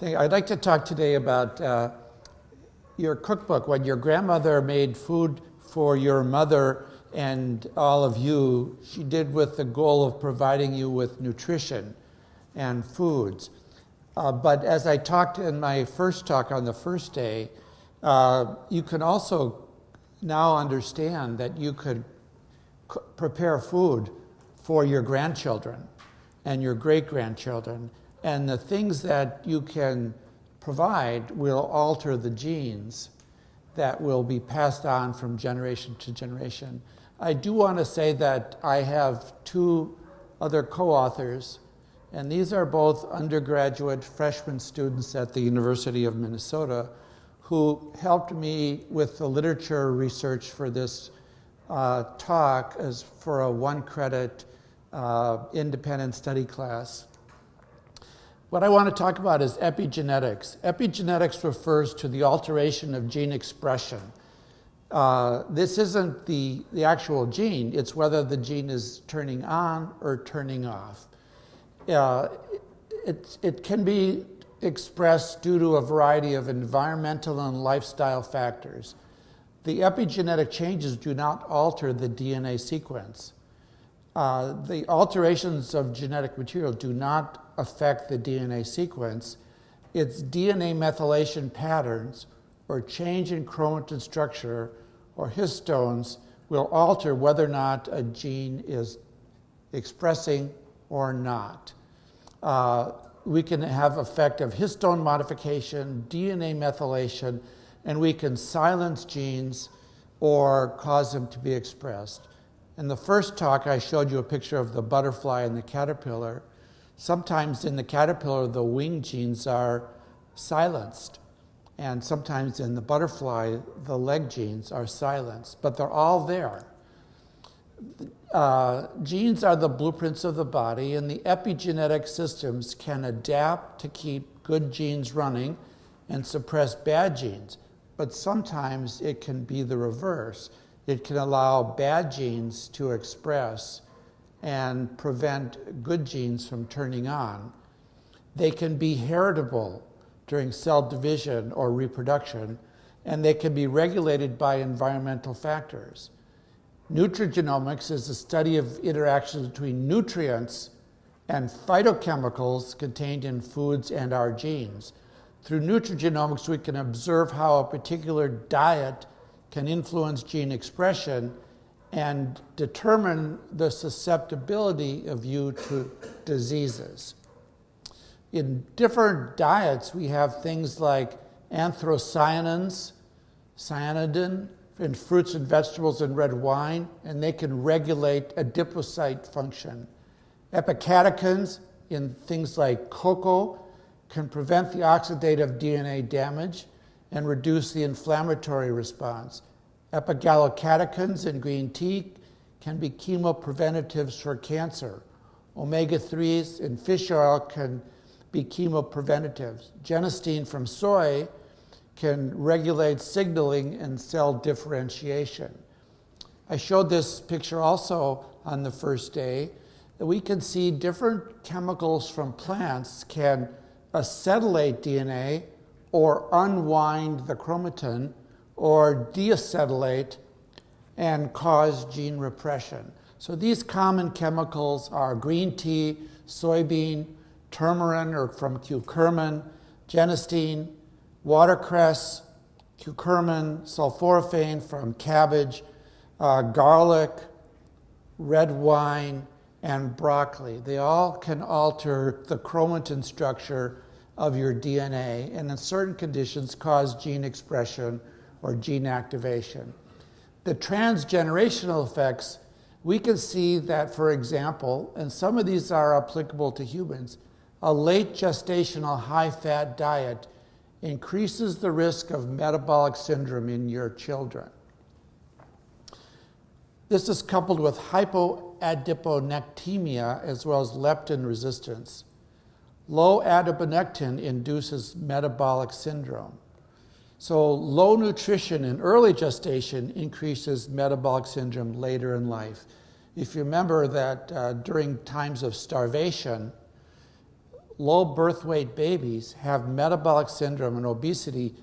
I'd like to talk today about your cookbook. When your grandmother made food for your mother and all of you, she did with the goal of providing you with nutrition and foods. But as I talked in my first talk on the first day, you can also now understand that you could prepare food for your grandchildren and your great-grandchildren. And the things that you can provide will alter the genes that will be passed on from generation to generation. I do want to say that I have two other co-authors, and these are both undergraduate freshman students at the University of Minnesota who helped me with the literature research for this talk as for a one-credit independent study class. What I want to talk about is epigenetics. Epigenetics refers to the alteration of gene expression. This isn't the actual gene, it's whether the gene is turning on or turning off. It can be expressed due to a variety of environmental and lifestyle factors. The epigenetic changes do not alter the DNA sequence. The alterations of genetic material do not affect the DNA sequence. Its DNA methylation patterns or change in chromatin structure or histones will alter whether or not a gene is expressing or not. We can have effect of histone modification, DNA methylation, and we can silence genes or cause them to be expressed. In the first talk, I showed you a picture of the butterfly and the caterpillar. Sometimes in the caterpillar, the wing genes are silenced. And sometimes in the butterfly, the leg genes are silenced, but they're all there. Genes are the blueprints of the body, and the epigenetic systems can adapt to keep good genes running and suppress bad genes. But sometimes it can be the reverse. It can allow bad genes to express and prevent good genes from turning on. They can be heritable during cell division or reproduction, and they can be regulated by environmental factors. Nutrigenomics is the study of interactions between nutrients and phytochemicals contained in foods and our genes. Through nutrigenomics, we can observe how a particular diet can influence gene expression and determine the susceptibility of you to diseases. In different diets, we have things like anthocyanins, cyanidin, in fruits and vegetables and red wine, and they can regulate adipocyte function. Epicatechins in things like cocoa can prevent the oxidative DNA damage and reduce the inflammatory response. Epigallocatechins in green tea can be chemopreventatives for cancer. Omega-3s in fish oil can be chemopreventatives. Genistein from soy can regulate signaling and cell differentiation. I showed this picture also on the first day. We can see different chemicals from plants can acetylate DNA or unwind the chromatin or deacetylate and cause gene repression. So these common chemicals are green tea, soybean, turmeric or from curcumin, genistein, watercress, curcumin, sulforaphane from cabbage, garlic, red wine, and broccoli. They all can alter the chromatin structure of your DNA and in certain conditions cause gene expression or gene activation. The transgenerational effects, we can see that, for example, and some of these are applicable to humans, a late gestational high-fat diet increases the risk of metabolic syndrome in your children. This is coupled with hypoadiponectemia as well as leptin resistance. Low adiponectin induces metabolic syndrome. So low nutrition in early gestation increases metabolic syndrome later in life. If you remember that during times of starvation, low birth weight babies have metabolic syndrome and obesity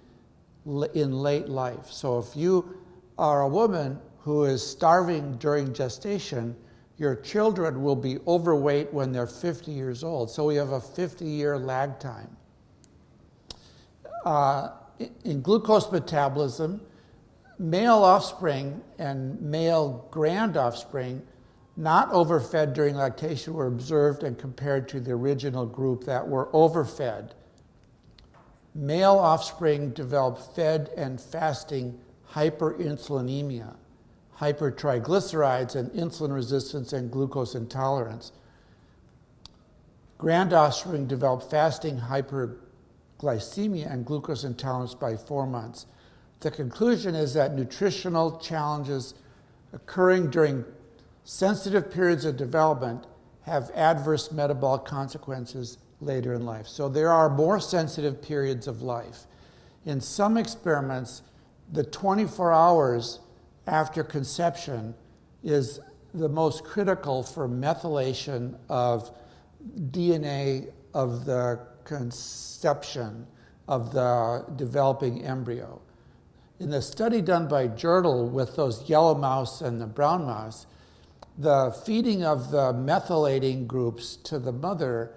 in late life. So if you are a woman who is starving during gestation, your children will be overweight when they're 50 years old. So we have a 50-year lag time. In glucose metabolism, male offspring and male grand offspring not overfed during lactation were observed and compared to the original group that were overfed. Male offspring developed fed and fasting hyperinsulinemia, hypertriglycerides, and insulin resistance and glucose intolerance. Grand offspring developed fasting hyperglycemia and glucose intolerance by 4 months. The conclusion is that nutritional challenges occurring during sensitive periods of development have adverse metabolic consequences later in life. So there are more sensitive periods of life. In some experiments, the 24 hours after conception is the most critical for methylation of DNA of the conception of the developing embryo. In the study done by Journal with those yellow mouse and the brown mouse, the feeding of the methylating groups to the mother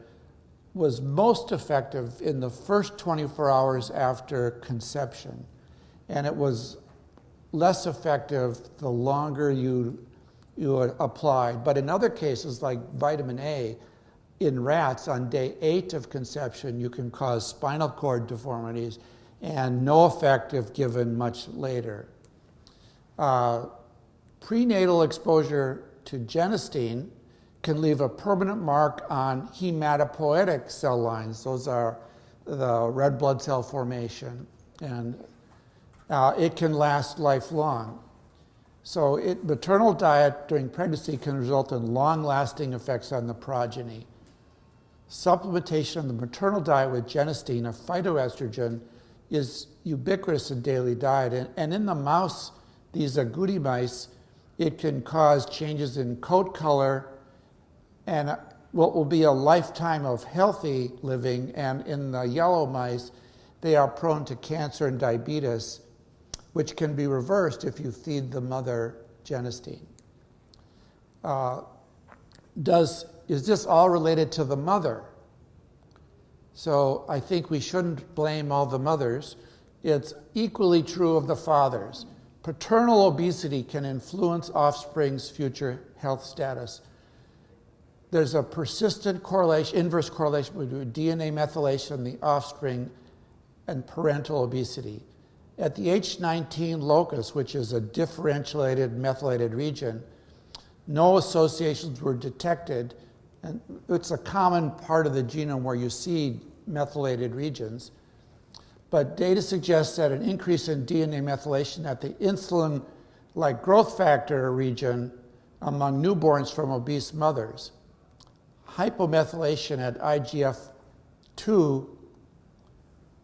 was most effective in the first 24 hours after conception. And it was less effective the longer you applied. But in other cases, like vitamin A, in rats on day 8 of conception, you can cause spinal cord deformities, and no effect if given much later. Prenatal exposure to genistein can leave a permanent mark on hematopoietic cell lines. Those are the red blood cell formation, and it can last lifelong. So maternal diet during pregnancy can result in long-lasting effects on the progeny. Supplementation of the maternal diet with genistein, a phytoestrogen, is ubiquitous in daily diet. And in the mouse, these agouti mice, it can cause changes in coat color and what will be a lifetime of healthy living. And in the yellow mice, they are prone to cancer and diabetes, which can be reversed if you feed the mother genistein. Is this all related to the mother? So I think we shouldn't blame all the mothers. It's equally true of the fathers. Paternal obesity can influence offspring's future health status. There's a persistent correlation, inverse correlation between DNA methylation in the offspring and parental obesity. At the H19 locus, which is a differentiated methylated region, no associations were detected, and it's a common part of the genome where you see methylated regions. But data suggests that an increase in DNA methylation at the insulin-like growth factor region among newborns from obese mothers. Hypomethylation at IGF-2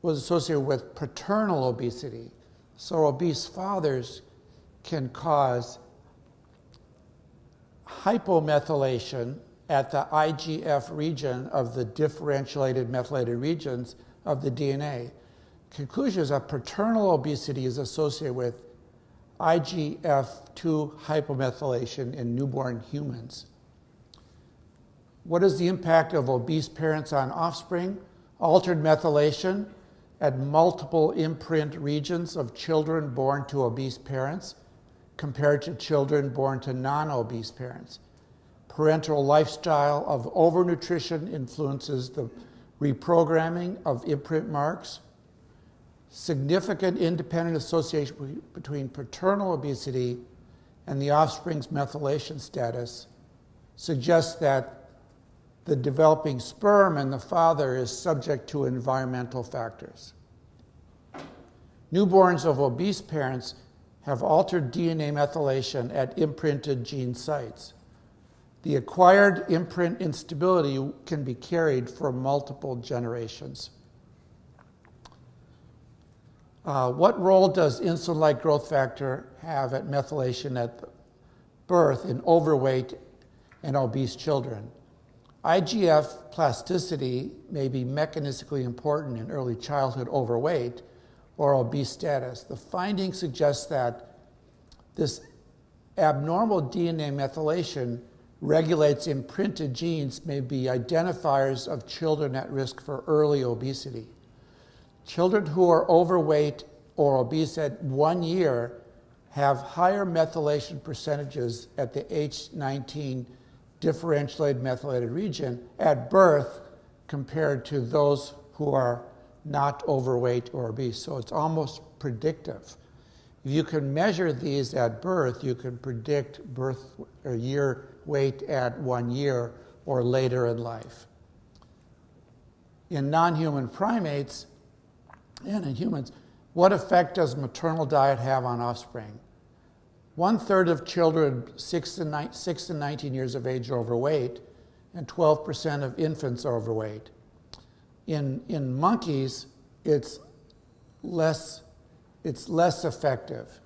was associated with paternal obesity. So obese fathers can cause hypomethylation at the IGF region of the differentiated methylated regions of the DNA. Conclusion is that paternal obesity is associated with IGF-2 hypomethylation in newborn humans. What is the impact of obese parents on offspring? Altered methylation at multiple imprint regions of children born to obese parents compared to children born to non-obese parents. Parental lifestyle of overnutrition influences the reprogramming of imprint marks. Significant independent association between paternal obesity and the offspring's methylation status suggests that the developing sperm in the father is subject to environmental factors. Newborns of obese parents have altered DNA methylation at imprinted gene sites. The acquired imprint instability can be carried for multiple generations. What role does insulin-like growth factor have at methylation at birth in overweight and obese children? IGF plasticity may be mechanistically important in early childhood overweight or obese status. The findings suggest that this abnormal DNA methylation regulates imprinted genes may be identifiers of children at risk for early obesity. Children who are overweight or obese at 1 year have higher methylation percentages at the H19 differentiated methylated region at birth compared to those who are not overweight or obese. So it's almost predictive. If you can measure these at birth, you can predict birth or year weight at 1 year or later in life. In non-human primates and in humans, what effect does maternal diet have on offspring? 1/3 of children 6 to 19 years of age are overweight, and 12% of infants are overweight. In monkeys, it's less effective.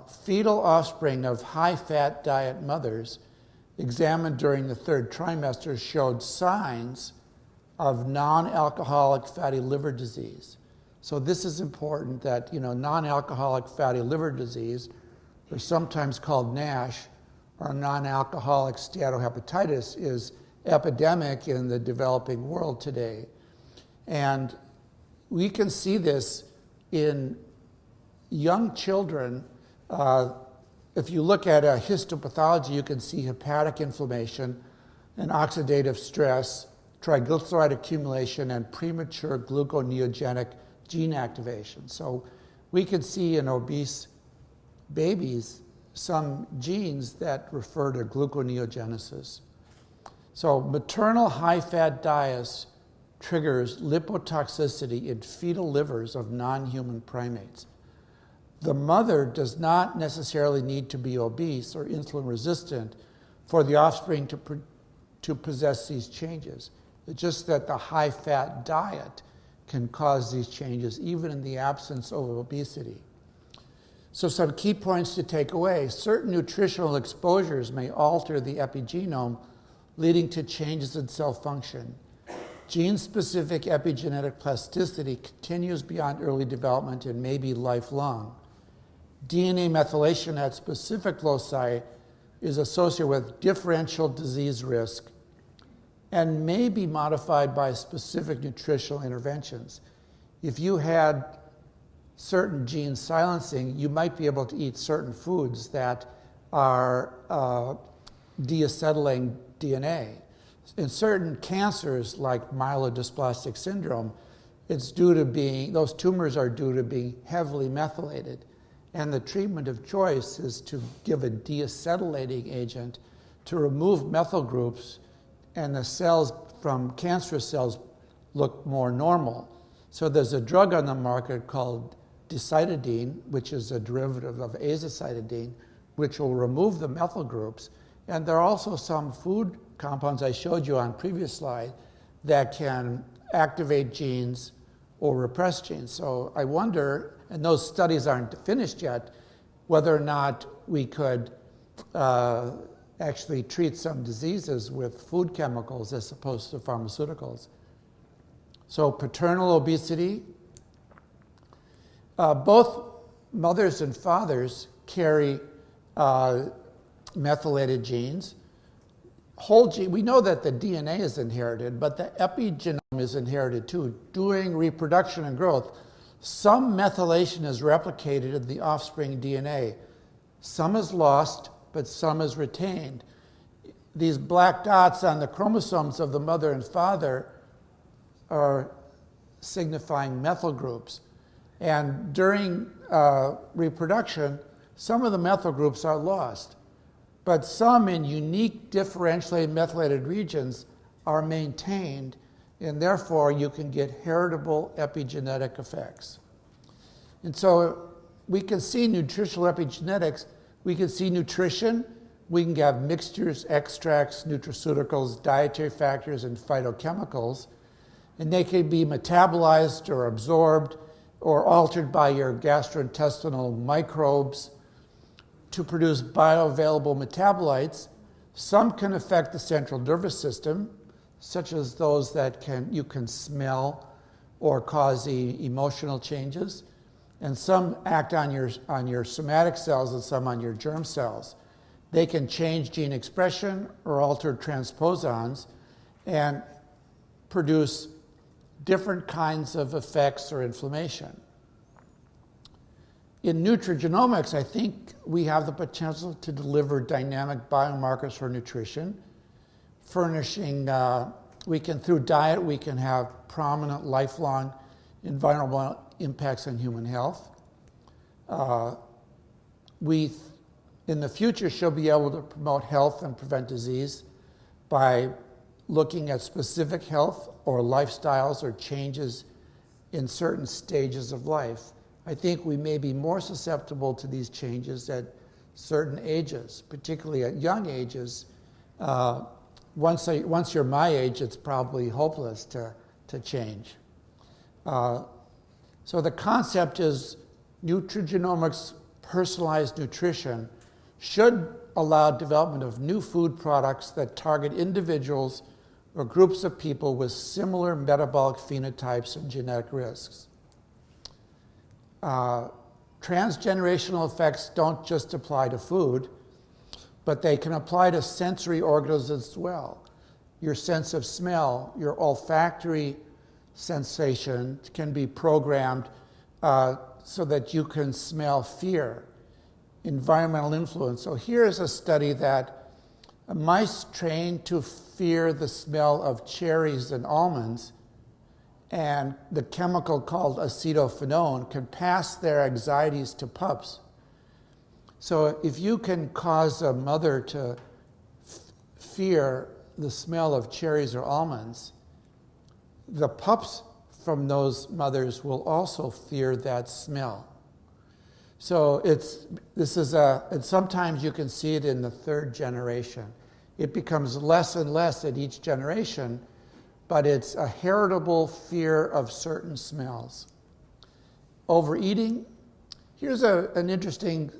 Fetal offspring of high-fat diet mothers examined during the 3rd trimester showed signs of non-alcoholic fatty liver disease. So this is important that, non-alcoholic fatty liver disease, or sometimes called NASH, or non-alcoholic steatohepatitis, is epidemic in the developing world today. And we can see this in young children. If you look at a histopathology, you can see hepatic inflammation and oxidative stress, triglyceride accumulation, and premature gluconeogenic gene activation. So we can see in obese babies some genes that refer to gluconeogenesis. So maternal high-fat diets triggers lipotoxicity in fetal livers of non-human primates. The mother does not necessarily need to be obese or insulin resistant for the offspring to possess these changes. It's just that the high-fat diet can cause these changes even in the absence of obesity. So some key points to take away. Certain nutritional exposures may alter the epigenome, leading to changes in cell function. Gene-specific epigenetic plasticity continues beyond early development and may be lifelong. DNA methylation at specific loci is associated with differential disease risk and may be modified by specific nutritional interventions. If you had certain gene silencing, you might be able to eat certain foods that are deacetylating DNA. In certain cancers, like myelodysplastic syndrome, those tumors are due to being heavily methylated. And the treatment of choice is to give a deacetylating agent to remove methyl groups, and the cells from cancerous cells look more normal. So there's a drug on the market called decitabine, which is a derivative of azacitidine, which will remove the methyl groups. And there are also some food compounds I showed you on previous slide that can activate genes or repress genes. So I wonder, and those studies aren't finished yet, whether or not we could actually treat some diseases with food chemicals as opposed to pharmaceuticals. So paternal obesity, both mothers and fathers carry methylated genes. We know that the DNA is inherited, but the epigenome is inherited too. During reproduction and growth, some methylation is replicated in the offspring DNA. Some is lost, but some is retained. These black dots on the chromosomes of the mother and father are signifying methyl groups. And during reproduction, some of the methyl groups are lost, but some in unique differentiated methylated regions are maintained, and therefore you can get heritable epigenetic effects. And so we can see nutritional epigenetics. We can see nutrition. We can have mixtures, extracts, nutraceuticals, dietary factors, and phytochemicals. And they can be metabolized or absorbed or altered by your gastrointestinal microbes to produce bioavailable metabolites. Some can affect the central nervous system, such as those that you can smell or cause emotional changes. And some act on your somatic cells and some on your germ cells. They can change gene expression or alter transposons and produce different kinds of effects or inflammation. In Nutrigenomics, I think we have the potential to deliver dynamic biomarkers for nutrition, furnishing, through diet, we can have prominent lifelong environmental impacts on human health. We, in the future, should be able to promote health and prevent disease by looking at specific health or lifestyles or changes in certain stages of life. I think we may be more susceptible to these changes at certain ages, particularly at young ages. Once you're my age, it's probably hopeless to change. So the concept is Nutrigenomics personalized nutrition should allow development of new food products that target individuals or groups of people with similar metabolic phenotypes and genetic risks. Transgenerational effects don't just apply to food, but they can apply to sensory organs as well. Your sense of smell, your olfactory sensation can be programmed so that you can smell fear, environmental influence. So here's a study that mice trained to fear the smell of cherries and almonds, and the chemical called acetophenone can pass their anxieties to pups. So if you can cause a mother to fear the smell of cherries or almonds, the pups from those mothers will also fear that smell. So and sometimes you can see it in the third generation. It becomes less and less at each generation, but it's a heritable fear of certain smells. Overeating. Here's an interesting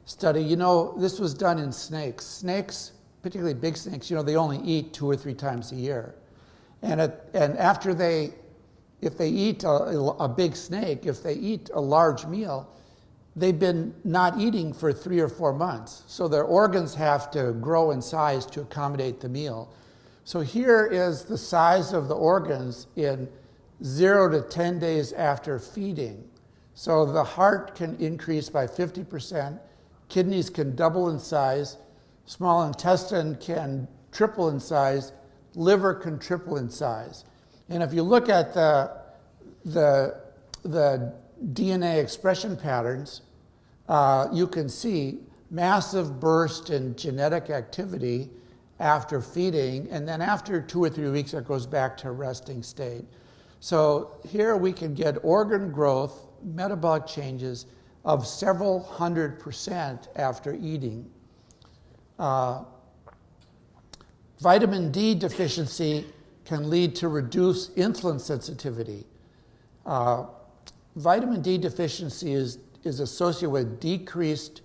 study. You know, this was done in snakes. Snakes, particularly big snakes, you know, they only eat 2 or 3 times a year. And after if they eat a big snake, if they eat a large meal, they've been not eating for 3 or 4 months. So their organs have to grow in size to accommodate the meal. So here is the size of the organs in 0 to 10 days after feeding. So the heart can increase by 50%, kidneys can double in size, small intestine can triple in size, liver can triple in size. And if you look at the DNA expression patterns, you can see massive burst in genetic activity after feeding, and then after 2 or 3 weeks, it goes back to a resting state. So here we can get organ growth, metabolic changes of several 100% after eating. Vitamin D deficiency can lead to reduced insulin sensitivity. Vitamin D deficiency is associated with decreased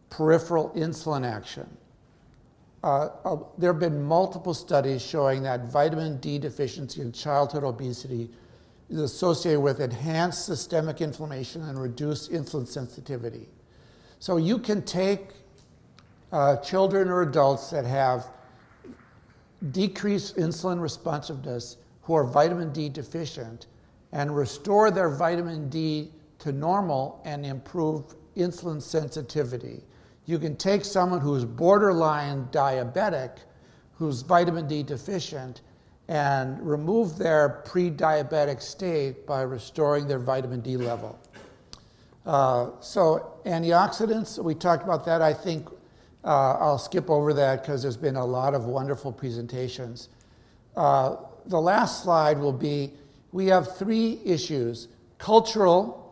peripheral insulin action. There have been multiple studies showing that vitamin D deficiency in childhood obesity is associated with enhanced systemic inflammation and reduced insulin sensitivity. So you can take children or adults that have decreased insulin responsiveness who are vitamin D deficient and restore their vitamin D to normal and improve insulin sensitivity. You can take someone who's borderline diabetic, who's vitamin D deficient, and remove their pre-diabetic state by restoring their vitamin D level. So antioxidants, we talked about that. I think I'll skip over that because there's been a lot of wonderful presentations. The last slide will be, we have 3 issues. Cultural,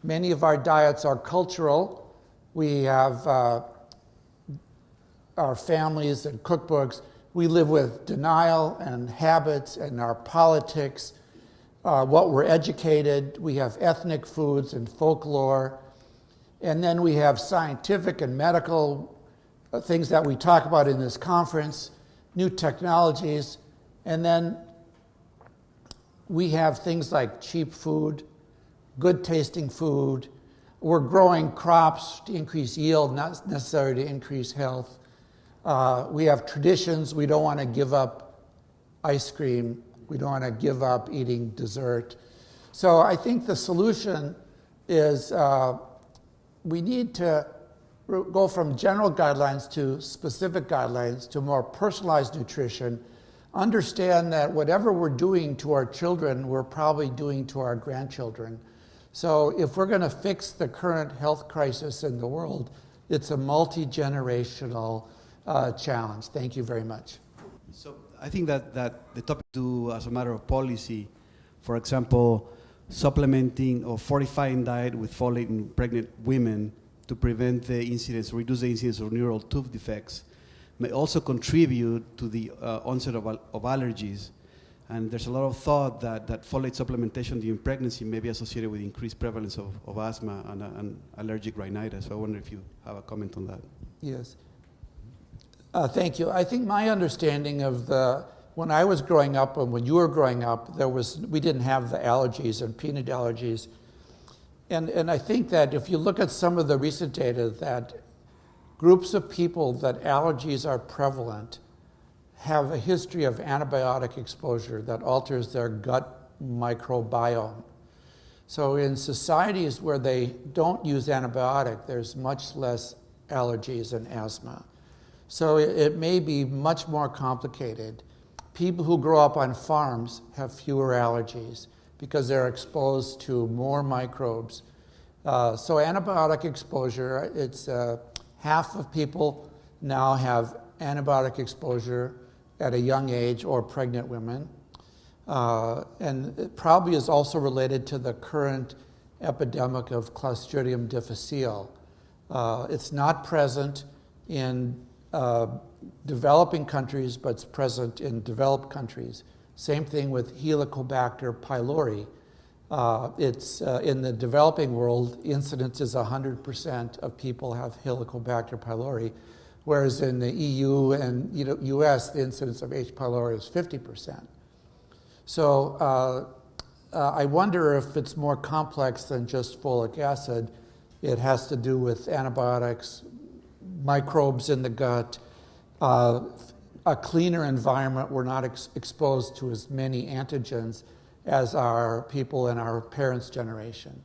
many of our diets are cultural. We have our families and cookbooks. We live with denial and habits and our politics, what we're educated. We have ethnic foods and folklore. And then we have scientific and medical things that we talk about in this conference, new technologies, and then we have things like cheap food, good tasting food. We're growing crops to increase yield, not necessarily to increase health. We have traditions. We don't want to give up ice cream. We don't want to give up eating dessert. So I think the solution is we need to go from general guidelines to specific guidelines to more personalized nutrition. Understand that whatever we're doing to our children, we're probably doing to our grandchildren. So if we're going to fix the current health crisis in the world, it's a multi-generational challenge. Thank you very much. So I think that the topic to, as a matter of policy, for example, supplementing or fortifying diet with folate in pregnant women to prevent the incidence, reduce the incidence of neural tooth defects, may also contribute to the onset of allergies. And there's a lot of thought that folate supplementation during pregnancy may be associated with increased prevalence of asthma and allergic rhinitis. So I wonder if you have a comment on that. Yes. Thank you. I think my understanding of when I was growing up and when you were growing up, we didn't have the allergies and peanut allergies. And I think that if you look at some of the recent data, that groups of people that allergies are prevalent have a history of antibiotic exposure that alters their gut microbiome. So in societies where they don't use antibiotic, there's much less allergies and asthma. So it may be much more complicated. People who grow up on farms have fewer allergies because they're exposed to more microbes. So antibiotic exposure, it's half of people now have antibiotic exposure at a young age, or pregnant women. And it probably is also related to the current epidemic of Clostridium difficile. It's not present in developing countries, but it's present in developed countries. Same thing with Helicobacter pylori. It's in the developing world, incidence is 100% of people have Helicobacter pylori, whereas in the EU and US, the incidence of H. pylori is 50%. So I wonder if it's more complex than just folic acid. It has to do with antibiotics, microbes in the gut, a cleaner environment. We're not exposed to as many antigens as our people in our parents' generation.